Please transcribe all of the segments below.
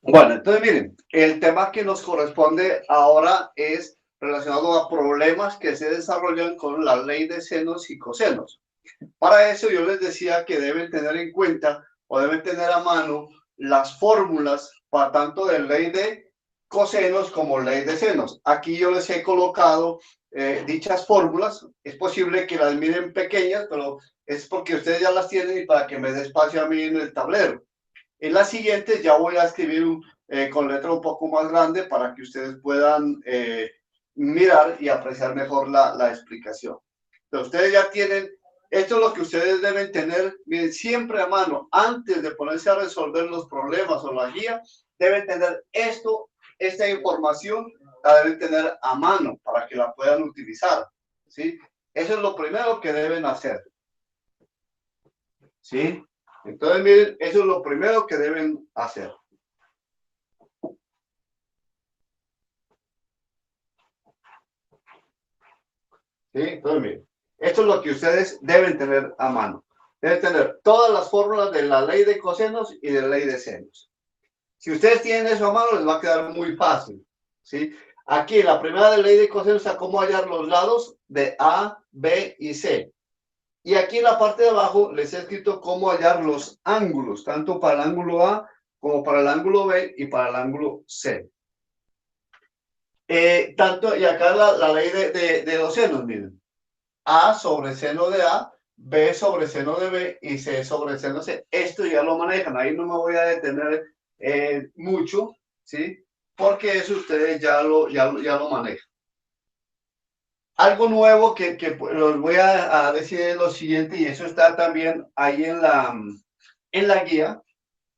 Bueno, entonces miren, el tema que nos corresponde ahora es relacionado a problemas que se desarrollan con la ley de senos y cosenos. Para eso yo les decía que deben tener en cuenta o deben tener a mano las fórmulas para tanto de ley de cosenos como ley de senos. Aquí yo les he colocado dichas fórmulas. Es posible que las miren pequeñas, pero es porque ustedes ya las tienen y para que me dé espacio a mí en el tablero. En las siguientes ya voy a escribir con letra un poco más grande para que ustedes puedan mirar y apreciar mejor la explicación. Entonces, ustedes ya tienen, esto es lo que ustedes deben tener, miren, siempre a mano, antes de ponerse a resolver los problemas o la guía, deben tener esta información, la deben tener a mano para que la puedan utilizar, ¿sí? Eso es lo primero que deben hacer, ¿sí? Entonces, miren, eso es lo primero que deben hacer. ¿Sí? Entonces, miren, esto es lo que ustedes deben tener a mano. Deben tener todas las fórmulas de la ley de cosenos y de la ley de senos. Si ustedes tienen eso a mano, les va a quedar muy fácil, ¿sí? Aquí, la primera de ley de cosenos está cómo hallar los lados de A, B y C. Y aquí en la parte de abajo les he escrito cómo hallar los ángulos, tanto para el ángulo A como para el ángulo B y para el ángulo C. Y acá la ley de los senos, miren. A sobre seno de A, B sobre seno de B y C sobre seno de C. Esto ya lo manejan, ahí no me voy a detener mucho, ¿sí? Porque eso ustedes ya lo manejan. Algo nuevo que los voy a decir es lo siguiente, y eso está también ahí en la guía,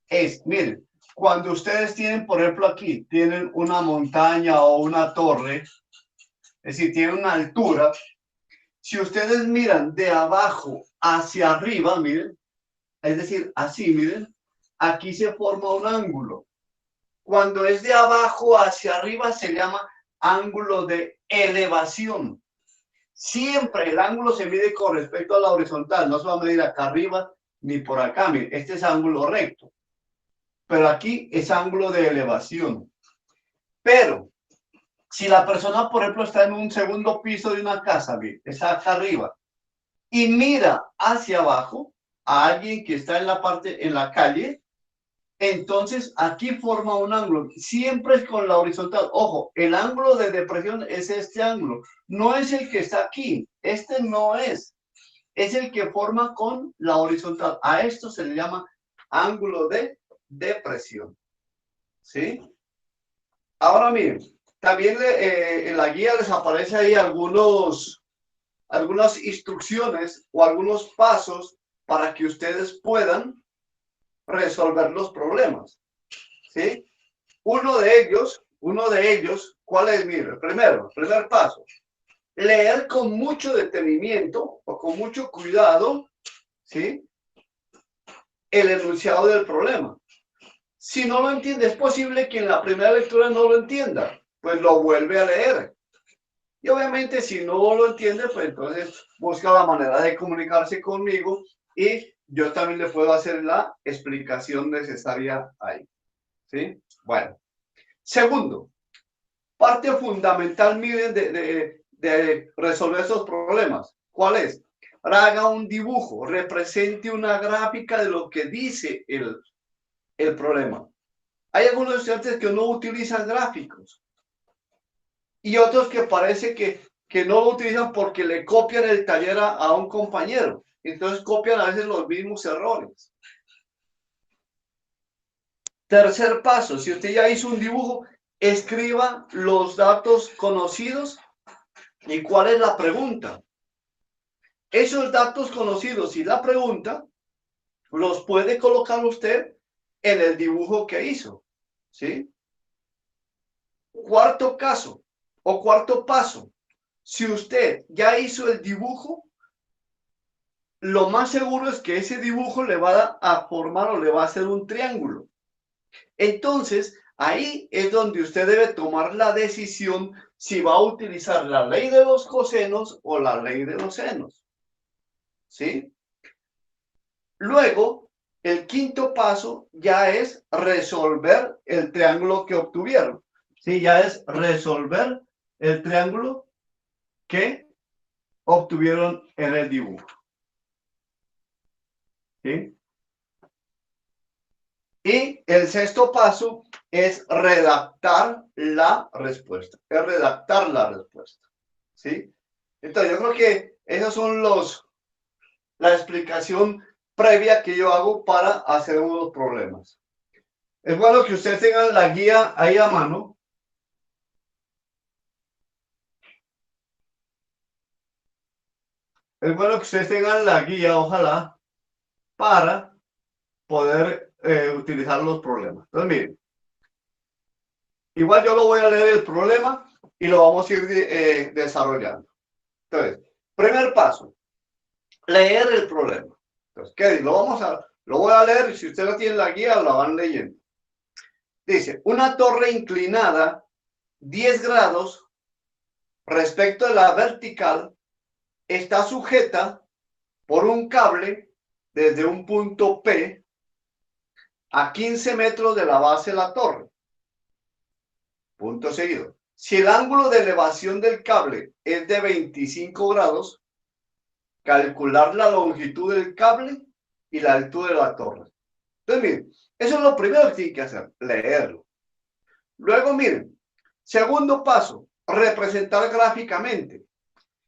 es, miren, cuando ustedes tienen, por ejemplo, aquí, tienen una montaña o una torre, es decir, tienen una altura. Si ustedes miran de abajo hacia arriba, miren, es decir, así, miren, aquí se forma un ángulo. Cuando es de abajo hacia arriba se llama ángulo de elevación. Siempre el ángulo se mide con respecto a la horizontal, no se va a medir acá arriba ni por acá, miren, este es ángulo recto. Pero aquí es ángulo de elevación. Pero si la persona, por ejemplo, está en un segundo piso de una casa, miren, está acá arriba, y mira hacia abajo a alguien que está en la parte, en la calle, entonces aquí forma un ángulo. Siempre es con la horizontal. Ojo, el ángulo de depresión es este ángulo. No es el que está aquí. Este no es. Es el que forma con la horizontal. A esto se le llama ángulo de depresión. ¿Sí? Ahora miren, también en la guía les aparece ahí algunas instrucciones o algunos pasos para que ustedes puedan resolver los problemas, ¿sí? Uno de ellos, ¿cuál es? Mire, primero, primer paso, leer con mucho detenimiento o con mucho cuidado, ¿sí? El enunciado del problema. Si no lo entiende, es posible que en la primera lectura no lo entienda, pues lo vuelve a leer. Y obviamente si no lo entiende, pues entonces busca la manera de comunicarse conmigo y yo también le puedo hacer la explicación necesaria ahí. ¿Sí? Bueno. Segundo, parte fundamental, miren, de resolver esos problemas. ¿Cuál es? Haga un dibujo, represente una gráfica de lo que dice el problema. Hay algunos estudiantes que no utilizan gráficos y otros que parece que no lo utilizan porque le copian el taller a un compañero. Entonces copian a veces los mismos errores. Tercer paso, si usted ya hizo un dibujo, escriba los datos conocidos y cuál es la pregunta. Esos datos conocidos y la pregunta los puede colocar usted en el dibujo que hizo. ¿Sí? Cuarto caso o cuarto paso. Si usted ya hizo el dibujo, lo más seguro es que ese dibujo le va a formar o le va a hacer un triángulo. Entonces, ahí es donde usted debe tomar la decisión si va a utilizar la ley de los cosenos o la ley de los senos. ¿Sí? Luego, el quinto paso ya es resolver el triángulo que obtuvieron. Sí, ya es resolver el triángulo que obtuvieron en el dibujo. ¿Sí? Y el sexto paso es redactar la respuesta. Es redactar la respuesta. ¿Sí? Entonces, yo creo que esos son la explicación previa que yo hago para hacer unos problemas. Es bueno que ustedes tengan la guía ahí a mano. Es bueno que ustedes tengan la guía, ojalá, para poder utilizar los problemas. Entonces, miren, igual yo lo voy a leer el problema y lo vamos a ir desarrollando. Entonces, primer paso, leer el problema. Entonces, ¿qué? Lo voy a leer y si ustedes no tienen la guía, la van leyendo. Dice, una torre inclinada 10 grados respecto a la vertical está sujeta por un cable desde un punto P a 15 metros de la base de la torre. Punto seguido. Si el ángulo de elevación del cable es de 25 grados, calcular la longitud del cable y la altura de la torre. Entonces, miren, eso es lo primero que tienen que hacer, leerlo. Luego, miren, segundo paso, representar gráficamente.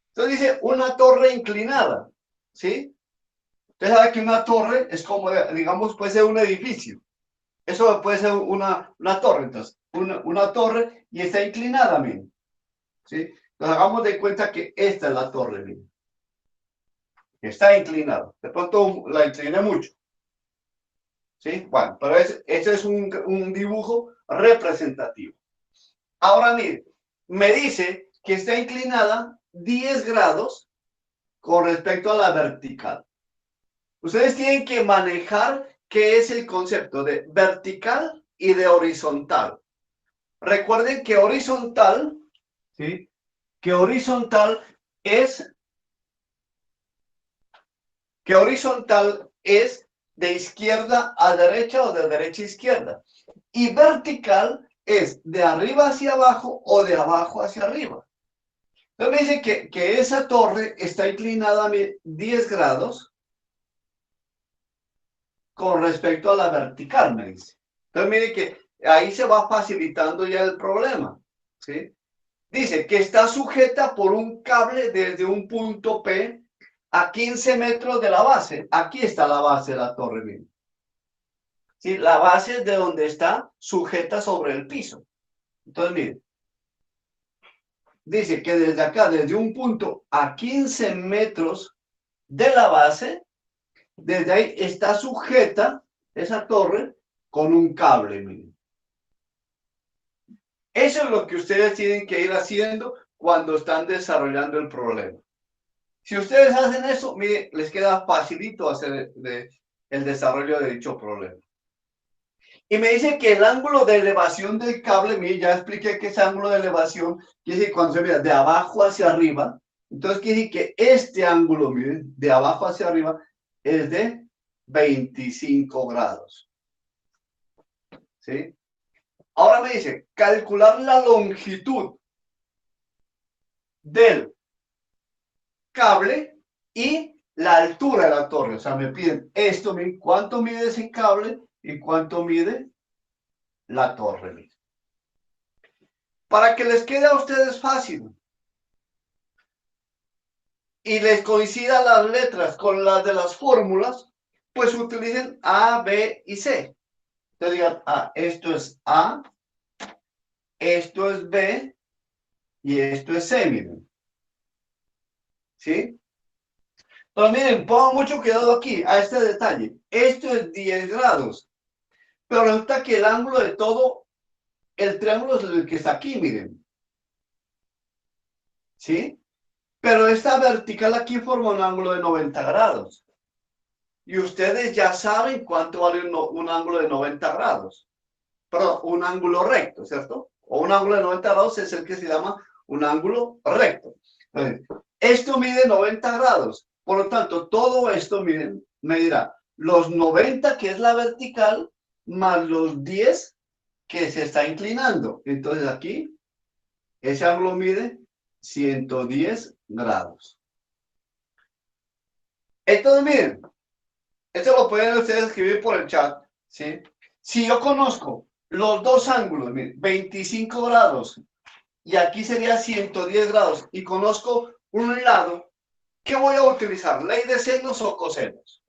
Entonces dice una torre inclinada, ¿sí? Usted sabe que una torre es como, digamos, puede ser un edificio. Eso puede ser una torre, entonces, una torre y está inclinada, miren. ¿Sí? Entonces hagamos de cuenta que esta es la torre, miren. Está inclinada. De pronto la incliné mucho. ¿Sí? Bueno, pero ese es un dibujo representativo. Ahora miren, me dice que está inclinada 10 grados con respecto a la vertical. Ustedes tienen que manejar qué es el concepto de vertical y de horizontal. Recuerden que horizontal, ¿sí? Que horizontal es de izquierda a derecha o de derecha a izquierda. Y vertical es de arriba hacia abajo o de abajo hacia arriba. Entonces me dice que esa torre está inclinada a 10 grados con respecto a la vertical, me dice. Entonces mire que ahí se va facilitando ya el problema, ¿sí? Dice que está sujeta por un cable desde un punto P a 15 metros de la base. Aquí está la base de la torre, miren. ¿Sí? La base de donde está sujeta sobre el piso. Entonces, miren. Dice que desde acá, desde un punto a 15 metros de la base, desde ahí está sujeta esa torre con un cable, miren. Eso es lo que ustedes tienen que ir haciendo cuando están desarrollando el problema. Si ustedes hacen eso, mire, les queda facilito hacer el desarrollo de dicho problema. Y me dice que el ángulo de elevación del cable, mire, ya expliqué que ese ángulo de elevación quiere decir cuando se mira de abajo hacia arriba. Entonces quiere decir que este ángulo, miren, de abajo hacia arriba es de 25 grados. ¿Sí? Ahora me dice, calcular la longitud del cable y la altura de la torre. O sea, me piden esto, ¿cuánto mide ese cable y cuánto mide la torre? Para que les quede a ustedes fácil y les coincidan las letras con las de las fórmulas, pues utilicen A, B y C. Entonces digan, esto es A, esto es B y esto es C, miren. ¿Sí? Pero miren, pongan mucho cuidado aquí, a este detalle. Esto es 10 grados. Pero resulta que el ángulo de todo el triángulo es el que está aquí, miren. ¿Sí? Pero esta vertical aquí forma un ángulo de 90 grados. Y ustedes ya saben cuánto vale un ángulo de 90 grados. Perdón, un ángulo recto, ¿cierto? O un ángulo de 90 grados es el que se llama un ángulo recto. Entonces, esto mide 90 grados. Por lo tanto, todo esto, miren, medirá los 90, que es la vertical, más los 10 que se está inclinando. Entonces aquí, ese ángulo mide 110 grados. Entonces, miren, esto lo pueden ustedes escribir por el chat, ¿sí? Si yo conozco los dos ángulos, miren, 25 grados y aquí sería 110 grados, y conozco un lado, ¿qué voy a utilizar? ¿Ley de senos o cosenos?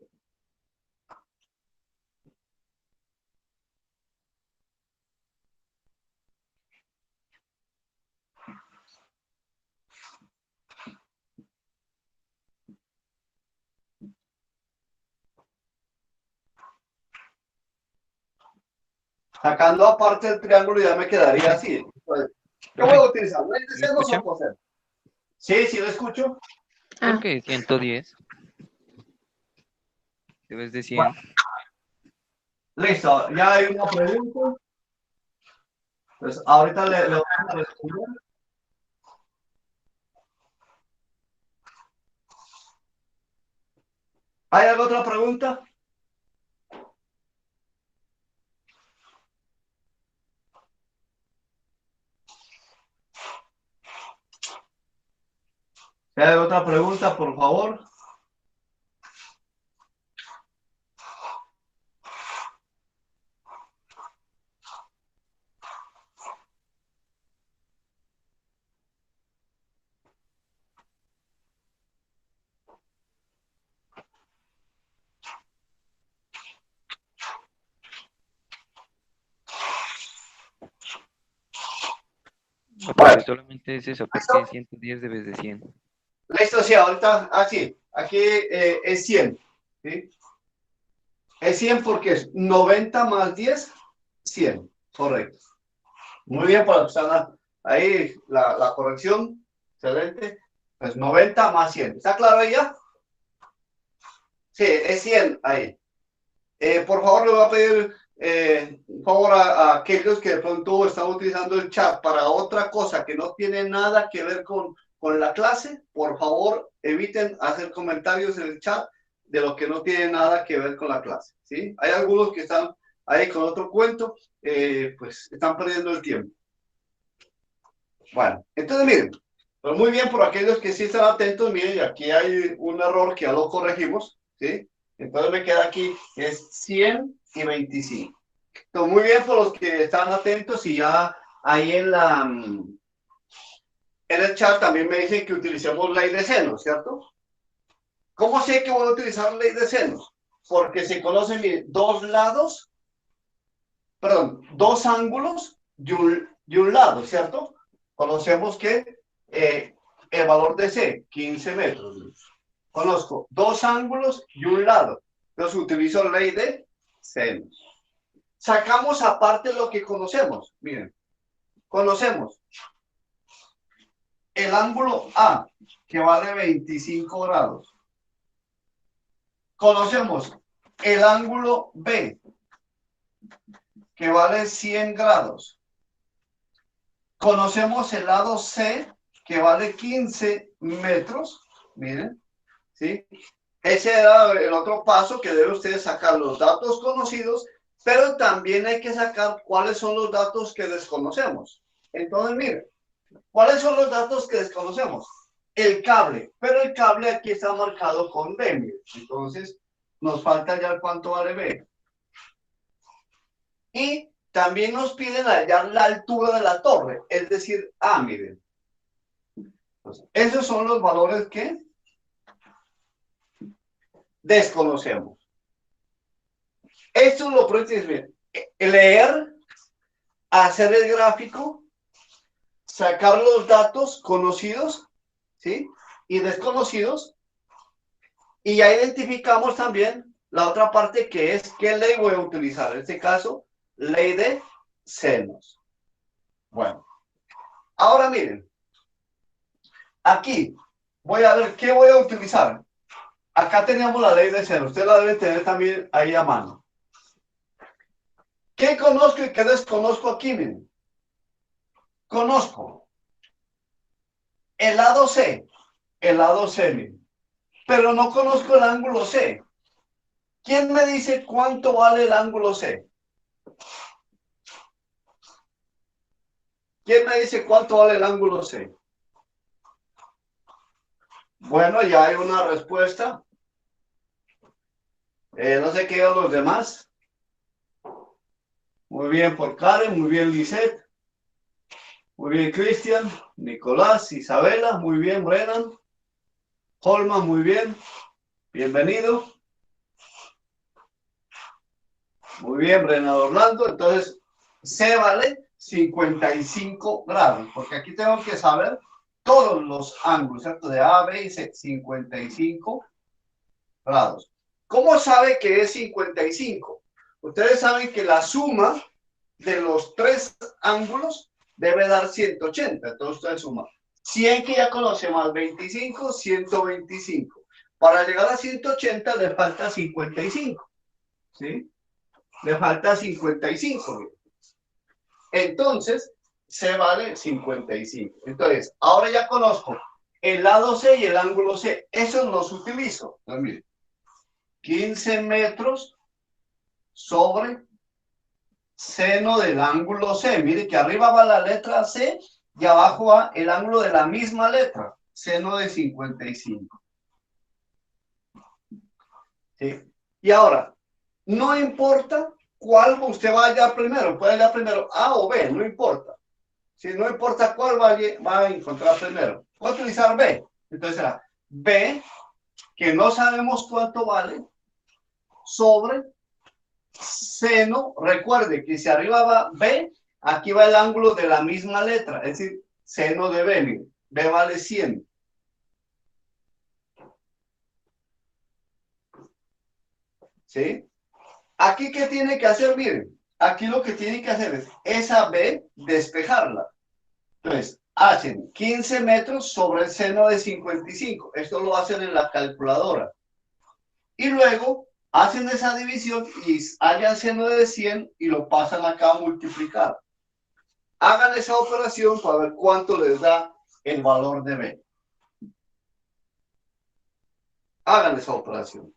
Sacando aparte el triángulo ya me quedaría así. Entonces, ¿qué voy Profe, a utilizar? ¿Ley de ¿me senos escucha? o cosenos? Sí, sí lo escucho. ¿Por qué 110? Debes de Bueno, 100. listo, ya hay una pregunta. Pues ahorita le vamos a responder. ¿Hay alguna otra pregunta? Si hay otra pregunta, por favor. No, profe, Bueno, solamente es eso, porque ¿listo? 110 debes de 100. Listo, sí, ahorita, sí, aquí es 100, ¿sí? Es 100 porque es 90 más 10, 100, correcto. Muy bien, para que están ahí la corrección, excelente. Pues 90 más 100, ¿está claro ahí ya? Sí, es 100 ahí. Por favor, le voy a pedir un favor a aquellos que de pronto están utilizando el chat para otra cosa que no tiene nada que ver con la clase. Por favor, eviten hacer comentarios en el chat de lo que no tiene nada que ver con la clase. ¿Sí? Hay algunos que están ahí con otro cuento, pues están perdiendo el tiempo. Bueno, entonces miren, pues muy bien por aquellos que sí están atentos, miren, aquí hay un error que ya lo corregimos, ¿sí? Entonces me queda aquí, es 125. Entonces, muy bien por los que están atentos y ya ahí en el chat también me dicen que utilicemos ley de seno, ¿cierto? ¿Cómo sé que voy a utilizar ley de senos? Porque se conocen miren, dos lados, perdón, dos ángulos de un lado, ¿cierto? Conocemos que el valor de C, 15 metros. Conozco dos ángulos y un lado. Entonces utilizo ley de senos. Sacamos aparte lo que conocemos. Miren, conocemos el ángulo A, que vale 25 grados. Conocemos el ángulo B, que vale 100 grados. Conocemos el lado C, que vale 15 metros. Miren, ¿sí? Ese era el otro paso que deben ustedes sacar los datos conocidos, pero también hay que sacar cuáles son los datos que desconocemos. Entonces, miren, ¿cuáles son los datos que desconocemos? El cable, pero el cable aquí está marcado con B, miren. Entonces, nos falta ya cuánto vale B. Y también nos piden hallar la altura de la torre, es decir, A, miren. Entonces, esos son los valores que desconocemos. Esto es lo próximo, leer, hacer el gráfico, sacar los datos conocidos, ¿sí? Y desconocidos, y ya identificamos también la otra parte que es qué ley voy a utilizar. En este caso, ley de senos. Bueno, ahora miren, aquí voy a ver qué voy a utilizar. Acá tenemos la ley de senos, usted la debe tener también ahí a mano. ¿Qué conozco y qué desconozco aquí? Miren, conozco el lado C, miren, pero no conozco el ángulo C. ¿Quién me dice cuánto vale el ángulo C? ¿Quién me dice cuánto vale el ángulo C? Bueno, ya hay una respuesta. No sé qué digan los demás. Muy bien por Karen, muy bien Lisette, muy bien Cristian, Nicolás, Isabela, muy bien Brennan, Holman, muy bien, bienvenido. Muy bien, Brennan Orlando. Entonces, C vale 55 grados, porque aquí tengo que saber todos los ángulos, ¿cierto? De A, B y C, 55 grados. ¿Cómo sabe que es 55? Ustedes saben que la suma de los tres ángulos debe dar 180. Entonces ustedes suman 100 que ya conoce más 25, 125. Para llegar a 180 le falta 55. ¿Sí? Le falta 55. Entonces, C vale 55. Entonces, ahora ya conozco el lado C y el ángulo C. Esos los utilizo. Entonces, miren, 15 metros sobre seno del ángulo C. Mire que arriba va la letra C y abajo va el ángulo de la misma letra, seno de 55. ¿Sí? Y ahora, no importa cuál usted vaya primero, puede ir primero A o B, no importa. Si no importa cuál va a encontrar primero. Voy a utilizar B. Entonces será B, que no sabemos cuánto vale, sobre seno. Recuerde que si arriba va B, aquí va el ángulo de la misma letra, es decir, seno de B. B vale 100. ¿Sí? Aquí, ¿qué tiene que hacer? Miren, aquí lo que tiene que hacer es esa B, despejarla. Entonces, hacen 15 metros sobre el seno de 55. Esto lo hacen en la calculadora. Y luego hacen esa división y hallan seno de 100 y lo pasan acá a multiplicar. Hagan esa operación para ver cuánto les da el valor de B. Hagan esa operación.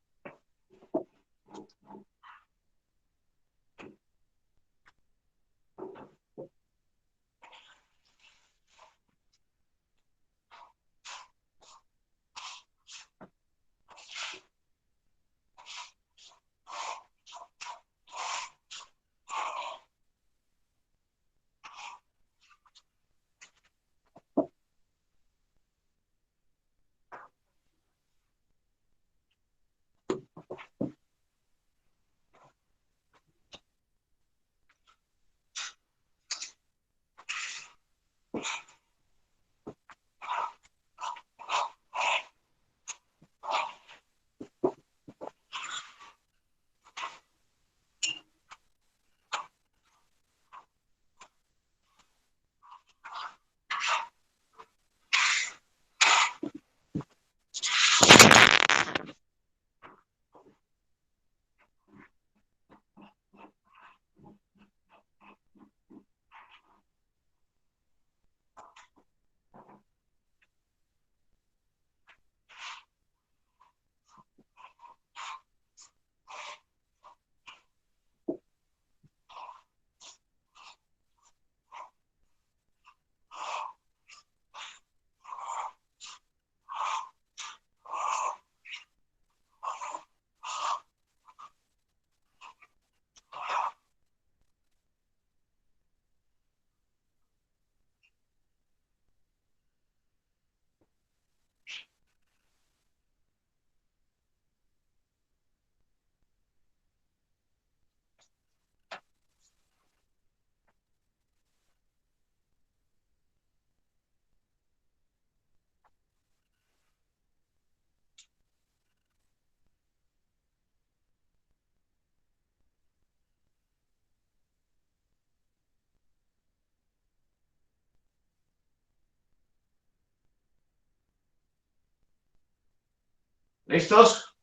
¿Listos?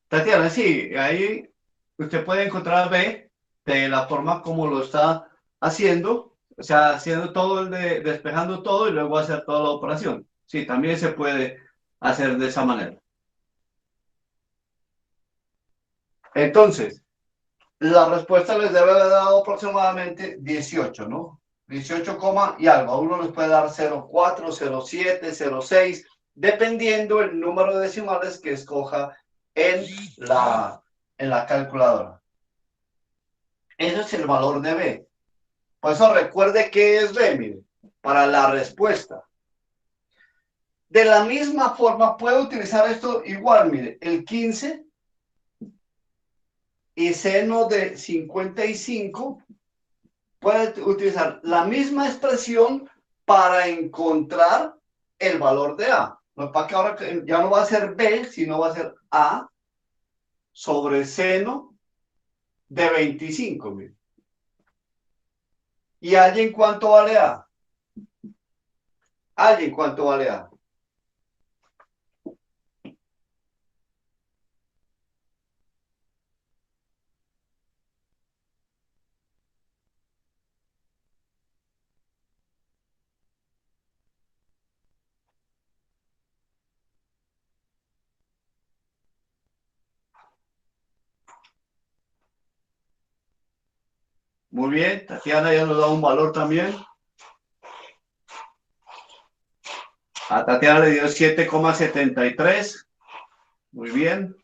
Tatiana, sí, ahí usted puede encontrar B de la forma como lo está haciendo. O sea, haciendo todo despejando todo y luego hacer toda la operación. Sí, también se puede hacer de esa manera. Entonces, la respuesta les debe haber dado aproximadamente 18, ¿no? 18, y algo. A uno les puede dar 0,4, 0,7, 0,6, dependiendo el número de decimales que escoja en la calculadora. Ese es el valor de B. Por eso recuerde qué es B, mire, para la respuesta. De la misma forma, puede utilizar esto igual, mire, el 15 y seno de 55. Puede utilizar la misma expresión para encontrar el valor de A. No, para que ahora ya no va a ser B, sino va a ser A sobre seno de 25. Mire. ¿Y alguien cuánto vale A? ¿Alguien cuánto vale A? Muy bien, Tatiana ya nos da un valor también. A Tatiana le dio 7,73. Muy bien.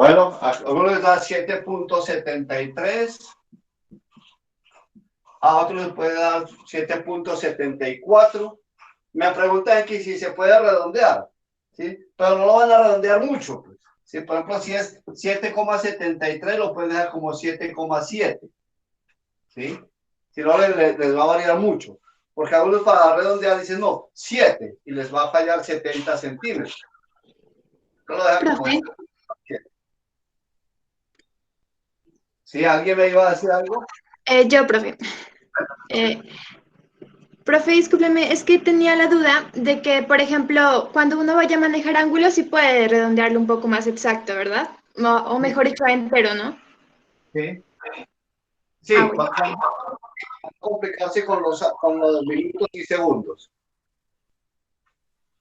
Bueno, a uno les da 7,73. A otro les puede dar 7,74. Me preguntan aquí si se puede redondear, ¿sí? Pero no lo van a redondear mucho, pues. ¿Sí? Por ejemplo, si es 7,73, lo pueden dejar como 7,7, ¿sí? Si no, les va a variar mucho. Porque algunos para redondear dicen, no, 7, y les va a fallar 70 centímetros. Lo dejan como Profe, 7. ¿Sí? ¿Alguien me iba a decir algo? yo, profe. Eh, Profe, discúlpeme, es que tenía la duda de que, por ejemplo, cuando uno vaya a manejar ángulos, sí puede redondearlo un poco más exacto, ¿verdad? O mejor dicho, entero, ¿no? Sí. Ah, Sí, bueno. para complicarse con los minutos y segundos.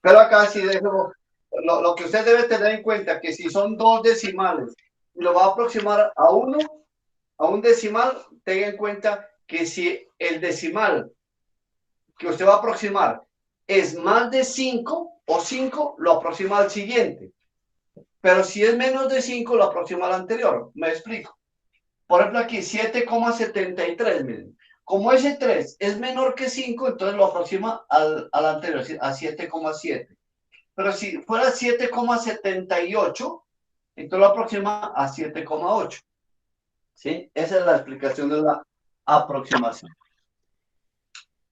Pero acá sí dejo, lo que usted debe tener en cuenta, que si son dos decimales y lo va a aproximar a un decimal, tenga en cuenta que si el decimal que usted va a aproximar es más de 5 o 5, lo aproxima al siguiente. Pero si es menos de 5, lo aproxima al anterior. Me explico. Por ejemplo, aquí 7,73, miren. Como ese 3 es menor que 5, entonces lo aproxima al anterior, a 7,7. Pero si fuera 7,78, entonces lo aproxima a 7,8. ¿Sí? Esa es la explicación de la aproximación.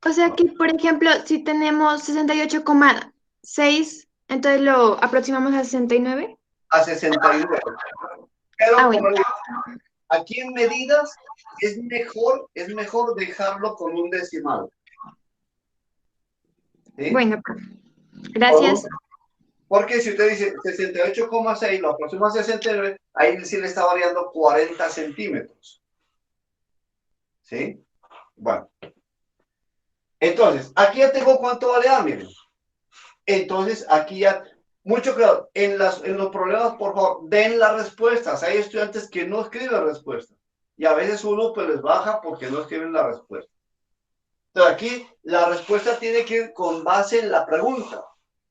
O sea que, por ejemplo, si tenemos 68,6, entonces lo aproximamos a 69. A 69. Ah, Pero bueno. como le digo, aquí en medidas es mejor dejarlo con un decimal. ¿Sí? Bueno, profe. Gracias. Porque si usted dice 68,6, lo aproxima a 69, ahí sí le está variando 40 centímetros. ¿Sí? Bueno. Entonces, aquí ya tengo cuánto vale A, miren. Entonces, aquí ya, mucho claro, en los problemas, por favor, den las respuestas. Hay estudiantes que no escriben respuestas. Y a veces uno pues les baja porque no escriben la respuesta. Entonces, aquí la respuesta tiene que ir con base en la pregunta.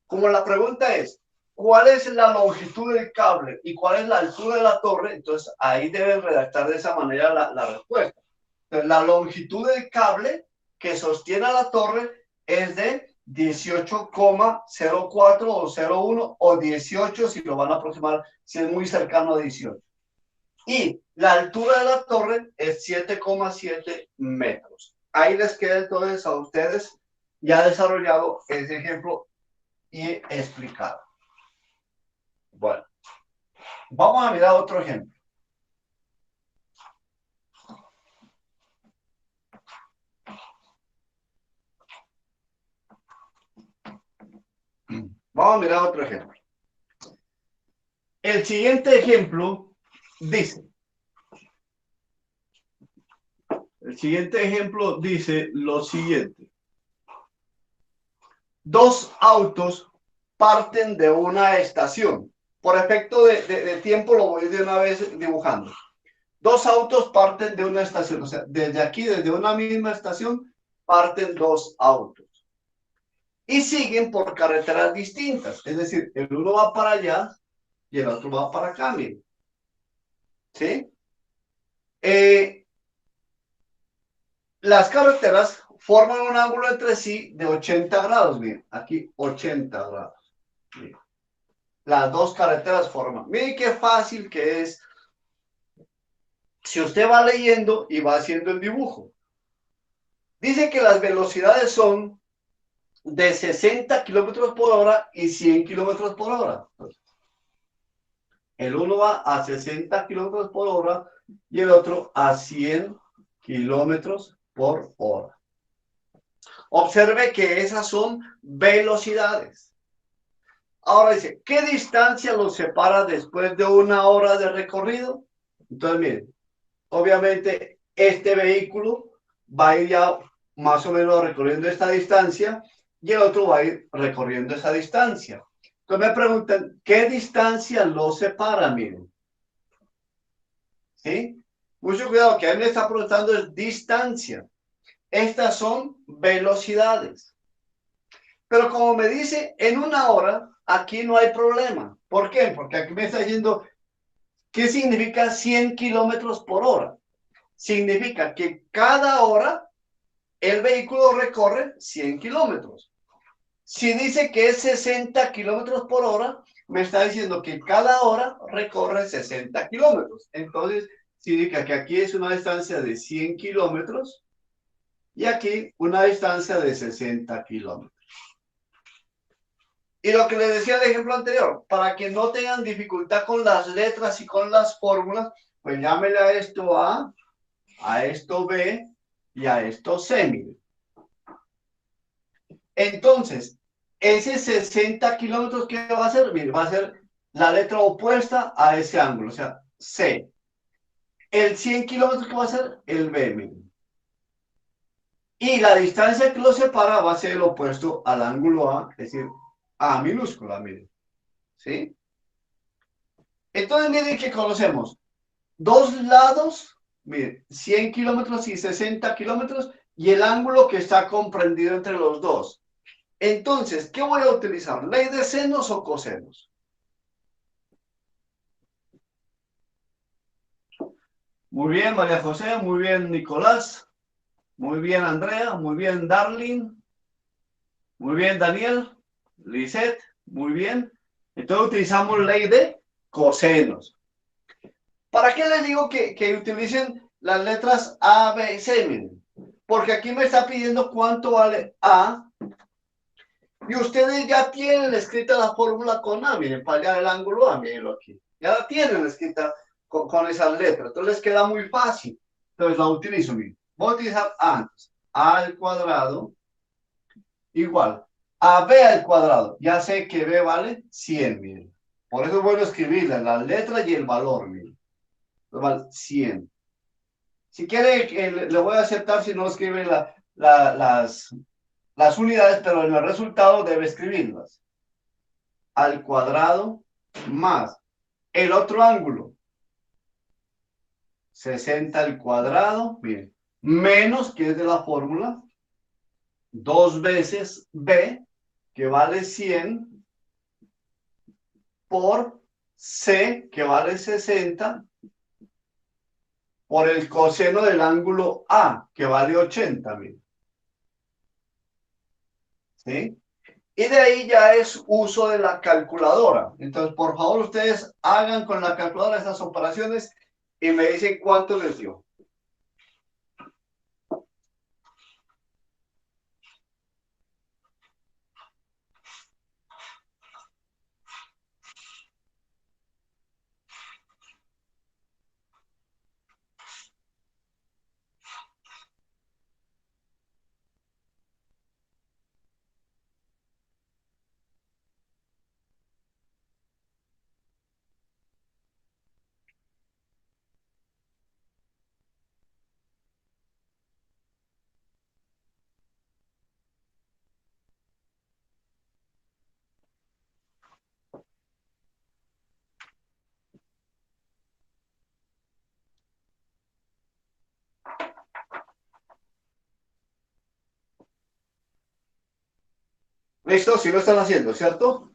Como la pregunta es, ¿cuál es la longitud del cable y cuál es la altura de la torre? Entonces, ahí deben redactar de esa manera la respuesta. Entonces, la longitud del cable que sostiene a la torre es de 18,04 o 01 o 18 si lo van a aproximar, si es muy cercano a 18. Y la altura de la torre es 7,7 metros. Ahí les queda entonces a ustedes ya desarrollado ese ejemplo y explicado. Bueno, vamos a mirar otro ejemplo. Vamos a mirar otro ejemplo. El siguiente ejemplo dice, lo siguiente. Dos autos parten de una estación. Por efecto de tiempo lo voy de una vez dibujando. Dos autos parten de una estación. O sea, desde aquí, desde una misma estación, parten dos autos. Y siguen por carreteras distintas. Es decir, el uno va para allá y el otro va para acá. Miren. ¿Sí? Las carreteras forman un ángulo entre sí de 80 grados. Miren, aquí 80 grados. Miren. Las dos carreteras forman. Miren qué fácil que es. Si usted va leyendo y va haciendo el dibujo. Dice que las velocidades son de 60 kilómetros por hora y 100 kilómetros por hora. El uno va a 60 kilómetros por hora y el otro a 100 kilómetros por hora. Observe que esas son velocidades. Ahora dice, ¿qué distancia los separa después de una hora de recorrido? Entonces, miren, obviamente este vehículo va a ir ya más o menos recorriendo esta distancia y el otro va a ir recorriendo esa distancia. Entonces me preguntan, ¿qué distancia los separa? Miren. ¿Sí? Mucho cuidado, que a mí me está preguntando es distancia. Estas son velocidades. Pero como me dice en una hora, aquí no hay problema. ¿Por qué? Porque aquí me está diciendo, ¿qué significa 100 kilómetros por hora? Significa que cada hora el vehículo recorre 100 kilómetros. Si dice que es 60 kilómetros por hora, me está diciendo que cada hora recorre 60 kilómetros. Entonces, significa que aquí es una distancia de 100 kilómetros y aquí una distancia de 60 kilómetros. Y lo que les decía el ejemplo anterior, para que no tengan dificultad con las letras y con las fórmulas, pues llámele a esto A, esto B y a esto C. Miren. Entonces, ese 60 kilómetros, ¿qué va a ser? Mire, va a ser la letra opuesta a ese ángulo, o sea, C. El 100 kilómetros, ¿qué va a ser? El B. Miren. Y la distancia que lo separa va a ser el opuesto al ángulo A, es decir, A minúscula, miren. ¿Sí? Entonces, miren que conocemos dos lados, miren, 100 kilómetros y 60 kilómetros, y el ángulo que está comprendido entre los dos. Entonces, ¿qué voy a utilizar? ¿Ley de senos o cosenos? Muy bien, María José, muy bien, Nicolás, muy bien, Andrea, muy bien, Darling, muy bien, Daniel, Lisette, muy bien. Entonces utilizamos ley de cosenos. ¿Para qué les digo que utilicen las letras A, B y C? Miren, porque aquí me está pidiendo cuánto vale A y ustedes ya tienen escrita la fórmula con A. Miren, para hallar el ángulo A, mirenlo aquí. Ya la tienen escrita con esas letras. Entonces les queda muy fácil. Entonces la utilizo. Miren. Voy a utilizar A antes. A al cuadrado igual a B al cuadrado. Ya sé que B vale 100. Miren. Por eso es bueno escribirla, las letras y el valor. Miren. Vale 100. Si quiere, le voy a aceptar si no escribe las unidades, pero en el resultado debe escribirlas. Al cuadrado más el otro ángulo, 60 al cuadrado, bien, menos, que es de la fórmula, 2 veces B, que vale 100, por C, que vale 60, por el coseno del ángulo A, que vale 80, bien. ¿Sí? Y de ahí ya es uso de la calculadora. Entonces, por favor, ustedes hagan con la calculadora estas operaciones y me dicen cuánto les dio. ¿Listo? Sí lo están haciendo, ¿cierto?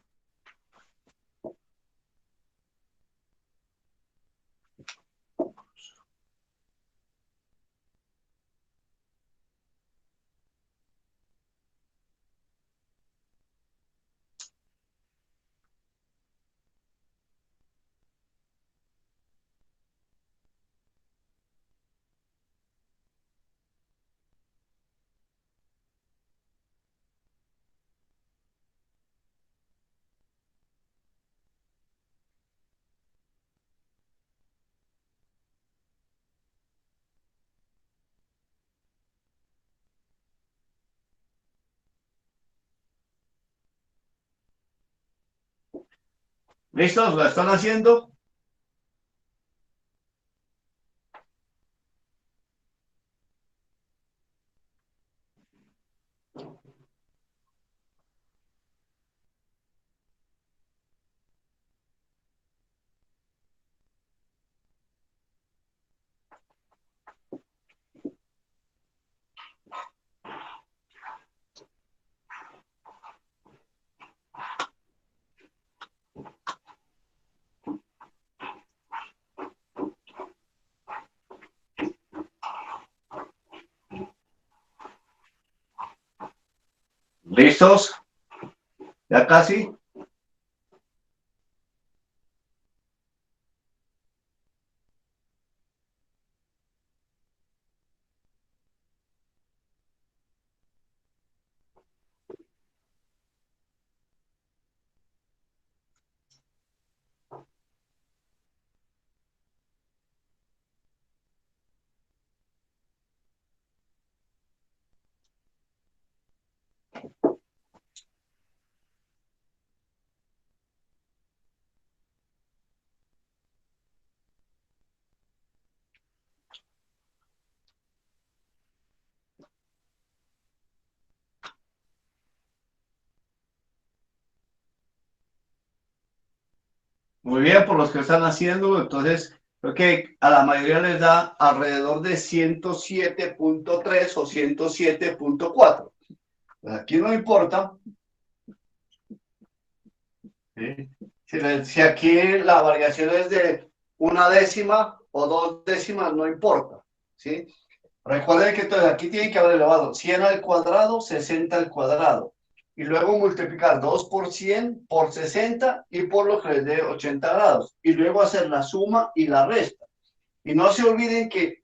¿Listos? ¿Lo están haciendo? ¿Listos? ¿Ya casi? Muy bien, por los que están haciendo, entonces creo que a la mayoría les da alrededor de 107.3 o 107.4. Pues aquí no importa, ¿sí? Si aquí la variación es de una décima o dos décimas, no importa, ¿sí? Recuerden que entonces aquí tienen que haber elevado 100 al cuadrado, 60 al cuadrado. Y luego multiplicar 2 por 100 por 60 y por lo que les dé 80 grados. Y luego hacer la suma y la resta. Y no se olviden que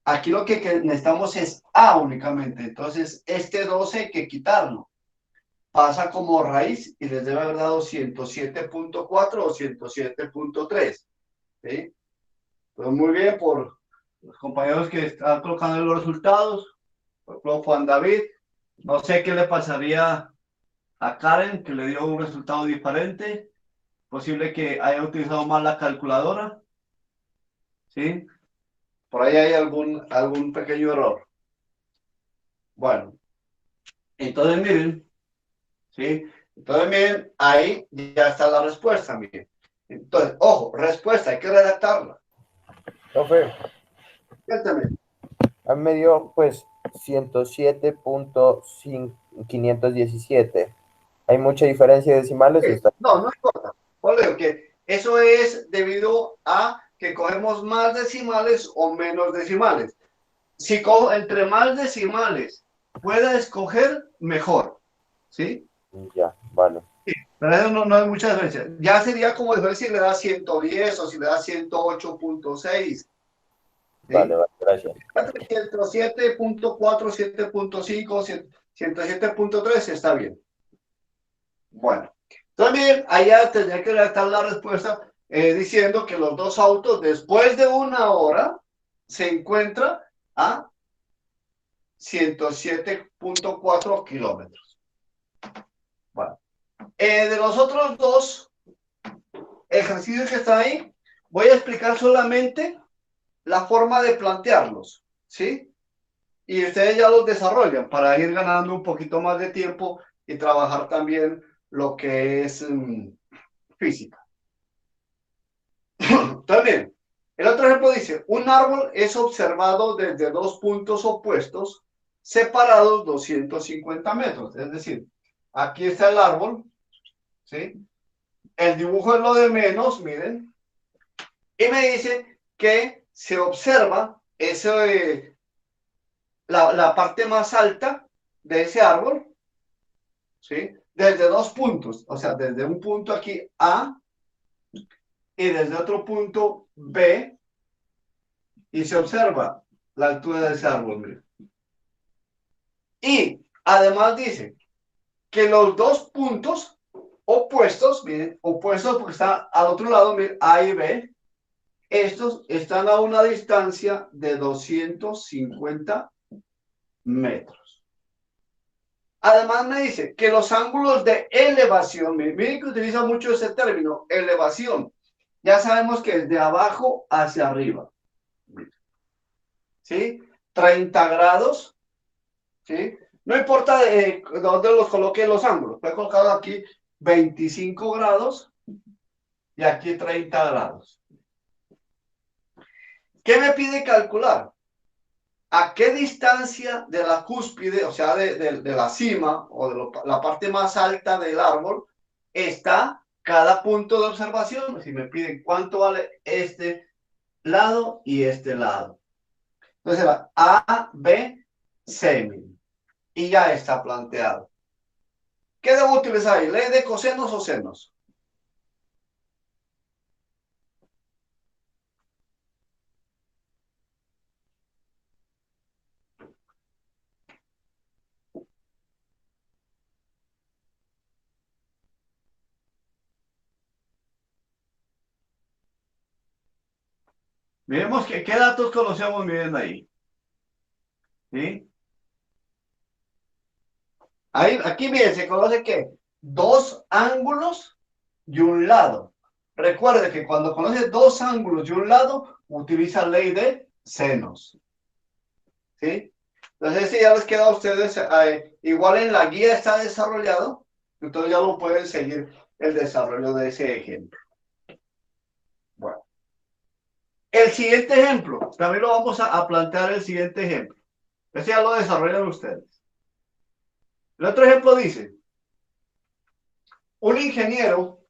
aquí lo que necesitamos es A únicamente. Entonces, este 12 hay que quitarlo. Pasa como raíz y les debe haber dado 107.4 o 107.3. ¿Sí? Pues muy bien por los compañeros que están colocando los resultados. Por ejemplo, Juan David, no sé qué le pasaría a Karen, que le dio un resultado diferente. Posible que haya utilizado mal la calculadora. ¿Sí? Por ahí hay algún pequeño error. Bueno, entonces miren, ¿sí? Entonces miren, ahí ya está la respuesta, miren. Entonces, ojo, respuesta, hay que redactarla. Profe, Cuéntame. a mí me dio pues 107.517. ¿Hay mucha diferencia de decimales o está? No, no importa. Por que eso es debido a que cogemos más decimales o menos decimales. Si cojo entre más decimales pueda escoger, mejor. ¿Sí? Ya, vale. Pero eso no hay mucha diferencia. Ya sería como ver si le da 110 o si le da 108.6. Vale, ¿Sí? vale, gracias. 107.4, 7.5, 107.3 está bien. Bueno, también allá tendría que redactar la respuesta diciendo que los dos autos después de una hora se encuentran a 107.4 kilómetros. Bueno, de los otros dos ejercicios que están ahí, voy a explicar solamente la forma de plantearlos, ¿sí? Y ustedes ya los desarrollan para ir ganando un poquito más de tiempo y trabajar también lo que es física. También, el otro ejemplo dice, un árbol es observado desde dos puntos opuestos separados 250 metros. Es decir, aquí está el árbol, ¿sí? El dibujo es lo de menos, miren, y me dice que se observa la parte más alta de ese árbol, ¿sí? Desde dos puntos, o sea, desde un punto aquí A y desde otro punto B, y se observa la altura de ese árbol, miren. Y además dice que los dos puntos opuestos, miren, opuestos porque están al otro lado, miren, A y B, estos están a una distancia de 250 metros. Además me dice que los ángulos de elevación, miren que utiliza mucho ese término, elevación. Ya sabemos que es de abajo hacia arriba. ¿Sí? 30 grados. ¿Sí? No importa dónde los coloque los ángulos. He colocado aquí 25 grados y aquí 30 grados. ¿Qué me pide calcular? ¿A qué distancia de la cúspide, o sea, de la cima o de la parte más alta del árbol, está cada punto de observación? Si me piden cuánto vale este lado y este lado. Entonces, A, B, C. Y ya está planteado. ¿Qué debo utilizar ahí? ¿Ley de cosenos o senos? Miremos qué datos conocemos miren ahí. ¿Sí? Ahí, aquí miren, se conoce que dos ángulos y un lado. Recuerde que cuando conoce dos ángulos y un lado, utiliza ley de senos. ¿Sí? Entonces, si ya les queda a ustedes, igual en la guía está desarrollado, entonces ya lo pueden seguir el desarrollo de ese ejemplo. Bueno. El siguiente ejemplo, también lo vamos a plantear el siguiente ejemplo. Ese ya lo desarrollan ustedes. El otro ejemplo dice, un ingeniero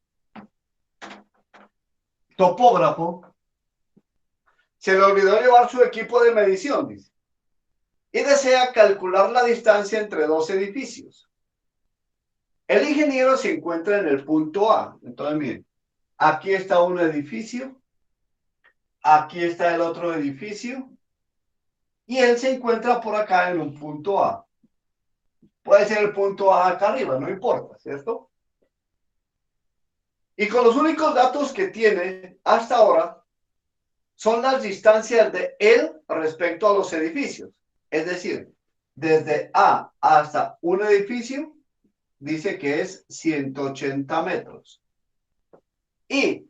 topógrafo se le olvidó llevar su equipo de medición, dice, y desea calcular la distancia entre dos edificios. El ingeniero se encuentra en el punto A. Entonces, miren, aquí está un edificio, aquí está el otro edificio, y él se encuentra por acá en un punto A. Puede ser el punto A acá arriba, no importa, ¿cierto? Y con los únicos datos que tiene hasta ahora son las distancias de él respecto a los edificios. Es decir, desde A hasta un edificio, dice que es 180 metros. Y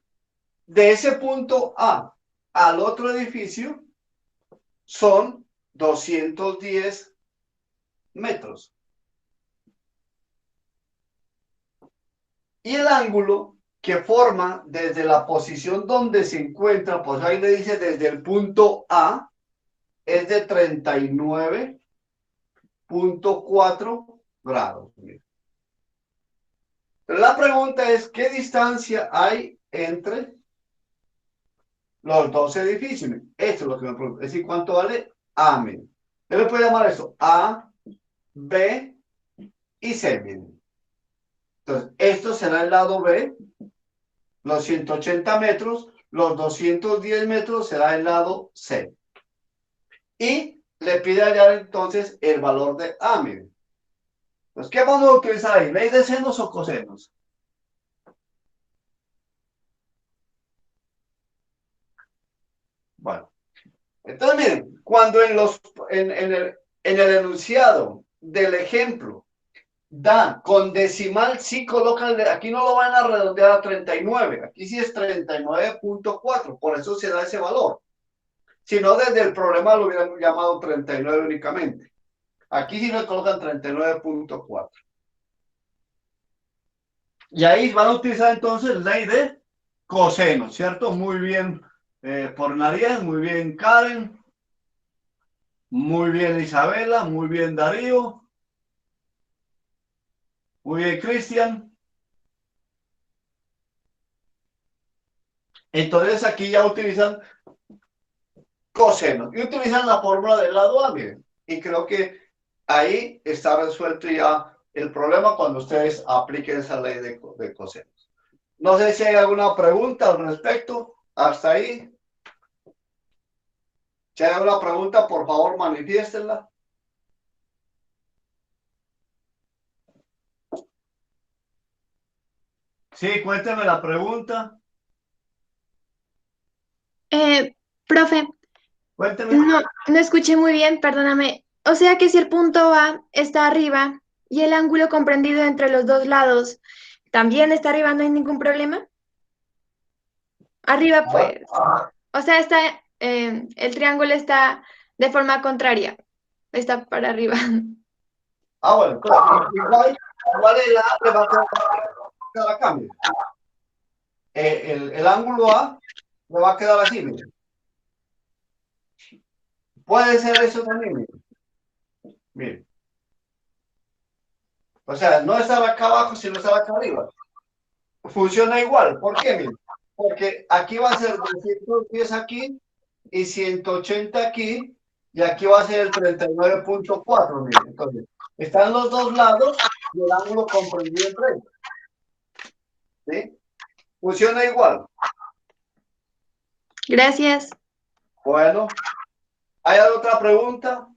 de ese punto A al otro edificio son 210 metros. Y el ángulo que forma desde la posición donde se encuentra, pues ahí le dice desde el punto A, es de 39.4 grados. La pregunta es, ¿qué distancia hay entre los dos edificios? Esto es lo que me pregunto. Es decir, ¿cuánto vale A? Usted le puede llamar eso A, B y C. Entonces, esto será el lado B, los 180 metros, los 210 metros será el lado C. Y le pide hallar entonces el valor de A. Entonces, ¿qué vamos a utilizar ahí? ¿Ley de senos o cosenos? Bueno, entonces miren, cuando en el enunciado del ejemplo da con decimal, sí colocan, aquí no lo van a redondear a 39, aquí sí es 39.4, por eso se da ese valor. Si no, desde el problema lo hubieran llamado 39 únicamente. Aquí sí le colocan 39.4. Y ahí van a utilizar entonces ley de coseno, ¿cierto? Muy bien por Nariel, muy bien Karen, muy bien Isabela, muy bien Darío. Muy bien, Cristian. Entonces aquí ya utilizan coseno y utilizan la fórmula del lado A, miren. Y creo que ahí está resuelto ya el problema cuando ustedes apliquen esa ley de cosenos. No sé si hay alguna pregunta al respecto. Hasta ahí. Si hay alguna pregunta, por favor, manifiéstenla. Sí, cuénteme la pregunta. Profe, Cuénteme. no escuché muy bien, perdóname. O sea que si el punto A está arriba y el ángulo comprendido entre los dos lados también está arriba, ¿no hay ningún problema? Arriba, pues. O sea, el triángulo está de forma contraria. Está para arriba. Bueno, entonces, igual el A le va a quedar acá, mire. El ángulo A le va a quedar así, mire. Puede ser eso también, mire. Mire. O sea, no estar acá abajo, sino estar acá arriba. Funciona igual. ¿Por qué, mire? Porque aquí va a ser 210 aquí y 180 aquí, y aquí va a ser el 39.4, mire. Entonces, están los dos lados y el ángulo comprendido entre ellos. ¿Sí? Funciona igual. Gracias. Bueno, ¿hay otra pregunta?